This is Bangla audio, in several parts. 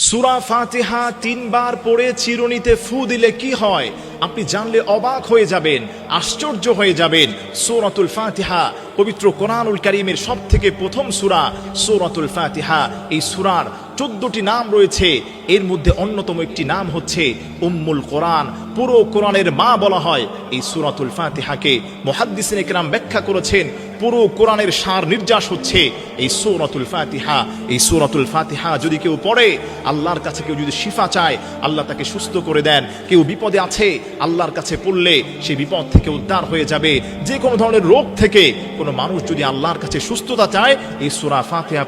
সূরা ফাতিহা 3 বার পড়ে চিরুনিতে ফু দিলে কি হয় আপনি জানলে অবাক হয়ে যাবেন, আশ্চর্য হয়ে যাবেন। সূরাতুল ফাতিহা পবিত্র কোরআনুল কারীমের সবথেকে প্রথম সূরা সূরাতুল ফাতিহা। এই সূরার 14টি নাম রয়েছে, এর মধ্যে অন্যতম একটি নাম হচ্ছে উম্মুল কোরআন। পুরো কোরআনের মা বলা হয় এই সূরাতুল ফাতিহাকে। মুহাদ্দিসিনে কেরাম ব্যাখ্যা করেছেন পুরো কোরআনের সার নির্যাস হচ্ছে এই সূরাতুল ফাতিহা। এই সূরাতুল ফাতিহা যদি কেউ পড়ে, আল্লাহর কাছে কেউ যদি শিফা চায় আল্লাহ তাকে সুস্থ করে দেন। কেউ বিপদে আছে, আল্লাহর কাছে পড়লে সেই বিপদ থেকে উদ্ধার হয়ে যাবে। যে কোনো ধরনের রোগ থেকে কোনো মানুষ যদি আল্লাহর কাছে সুস্থতা চায়, এই সূরা ফাতিহা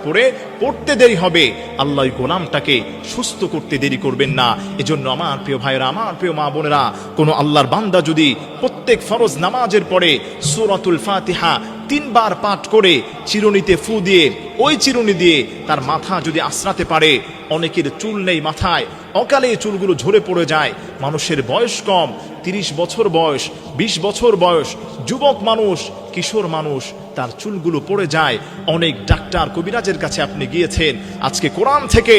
পড়তে দেরি হবে, আল্লাহ গোলামটাকে সুস্থ করতে দেরি করবেন না। এজন্য আমার প্রিয় ভাইরা, আমার প্রিয় মা বোনেরা, কোনো আল্লাহর বান্দা যদি প্রত্যেক ফরজ নামাজের পরে সূরাতুল ফাতিহা 3 বার পাঠ করে চিরুনিতে ফু দিয়ে, ওই চিরুনি দিয়ে তার মাথা যদি আশ্রাতে পারে, অনেকের চুল নেই মাথায়, অকালে চুলগুলো ঝরে পড়ে যায়। মানুষের বয়স কম, 30 বছর বয়স, 20 বছর বয়স, যুবক মানুষ, কিশোর মানুষ, তার চুলগুলো পড়ে যায়। অনেক ডাক্তার কবিরাজের কাছে আপনি গিয়েছেন। আজকে কোরআন থেকে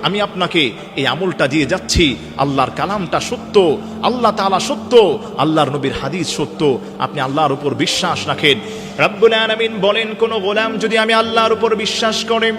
আমি আপনাকে এই আমলটা দিয়ে যাচ্ছি। আল্লাহর কালামটা সত্য, আল্লাহ তাআলা সত্য, আল্লাহর নবীর হাদিস সত্য। আপনি আল্লাহর উপর বিশ্বাস রাখেন। রব্বুল আলামিন বলেন, কোন গোলাম যদি আমি আল্লাহর উপর বিশ্বাস করে,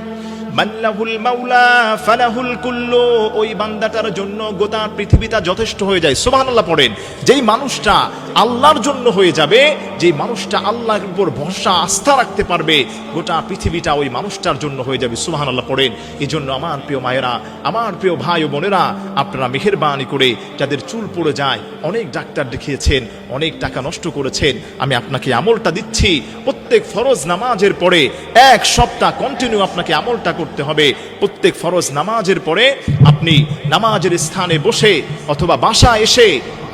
মাল্লাহুল মাওলা ফালাহুল কুল্লু, ওই বান্দাটার জন্য গোটা পৃথিবীটা যথেষ্ট হয়ে যায়। সুবহানাল্লাহ পড়েন। যেই মানুষটা আল্লাহর জন্য হয়ে যাবে, যেই মানুষটা আল্লাহর উপর ভরসা আস্থা রাখতে পারবে, গোটা পৃথিবীটা ওই মানুষটার জন্য হয়ে যাবে। সুবহানাল্লাহ পড়েন। এই জন্য আমার প্রিয় মায়েরা, আমার প্রিয় ভাই ও বোনেরা, আপনারা মেহেরবানি করে যাদের চুল পড়ে যায়, অনেক ডাক্তার দেখিয়েছেন, অনেক টাকা নষ্ট করেছেন, আমি আপনাকে আমলটা দিচ্ছি। প্রত্যেক ফরজ নামাজের পরে 1 সপ্তাহ কন্টিনিউ আপনাকে আমলটা করতে হবে। প্রত্যেক ফরজ নামাজের পরে আপনি নামাজের স্থানে বসে অথবা বাসায় এসে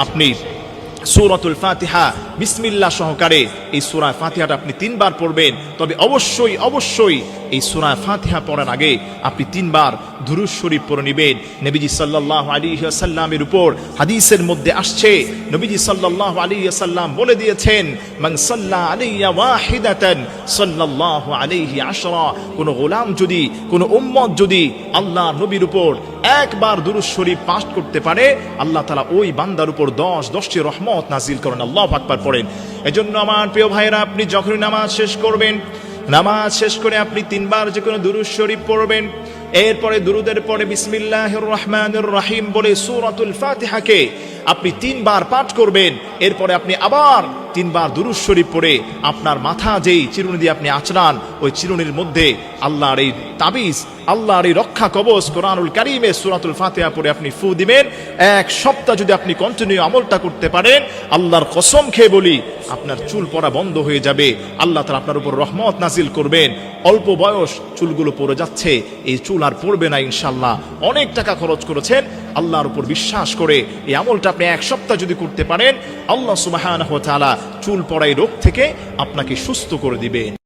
আপনি সূরাতুল ফাতিহা বিসমিল্লাহ সহকারে এই সূরা ফাতিহাটা আপনি 3 বার পড়বেন। তবে অবশ্যই অবশ্যই এই সূরা ফাতিহা পড়ার আগে আপনি 3 বার দুরূদ শরীফ পড়ে নেবেন। নবীজি সাল্লাল্লাহু আলাইহি ওয়াসাল্লামের উপর হাদিসের মধ্যে আসছে, নবীজি সাল্লাল্লাহু আলাইহি ওয়াসাল্লাম বলে দিয়েছেন, মান সাল্লা আলাইয়া ওয়াহিদাতান সাল্লাল্লাহু আলাইহি আশরা। কোন গোলাম যদি, কোন উম্মত যদি আল্লাহর নবীর উপর 1 বার দুরূদ শরীফ পাঠ করতে পারে, আল্লাহ তাআলা ওই বান্দার উপর 10টি রহমত নাজিল করেন। আল্লাহু আকবার পড়েন। এজন্য আমার প্রিয় ভাইরা, আপনি যখনই নামাজ শেষ করবেন, নামাজ শেষ করে আপনি 3 বার যে কোনো দুরূদ শরীফ পড়বেন। এরপরে দুরুদের পরে বিসমিল্লাহির রহমানির রহিম বলে সূরাতুল ফাতিহাকে আপনি 3 বার পাঠ করবেন। এরপরে আপনি আবার 3 বার দুরূদ শরীফ পড়ে আপনার মাথা যেই চিরুনি দিয়ে আপনি আঁচড়ান, ওই চিরুনির মধ্যে আল্লাহর এই তাবিজ, আল্লাহর এই রক্ষা কবচ কোরআনুল কারীমে সূরাতুল ফাতিহা পড়ে আপনি ফু দিবেন। 1 সপ্তাহ যদি আপনি কন্টিনিউ আমলটা করতে পারেন, আল্লাহর কসম খেয়ে বলি আপনার চুল পড়া বন্ধ হয়ে যাবে। আল্লাহ তাআলা আপনার উপর রহমত নাজিল করবেন। অল্প বয়স চুলগুলো পড়ে যাচ্ছে, এই চুল আর পড়বে না ইনশাআল্লাহ। অনেক টাকা খরচ করেছেন, আল্লাহর উপর বিশ্বাস করে এই আমলটা আপনি 1 সপ্তাহ যদি করতে পারেন, আল্লাহ সুবহানাহু ওয়া তাআলা চুল পড়া এই রোগ থেকে আপনাকে সুস্থ করে দিবেন।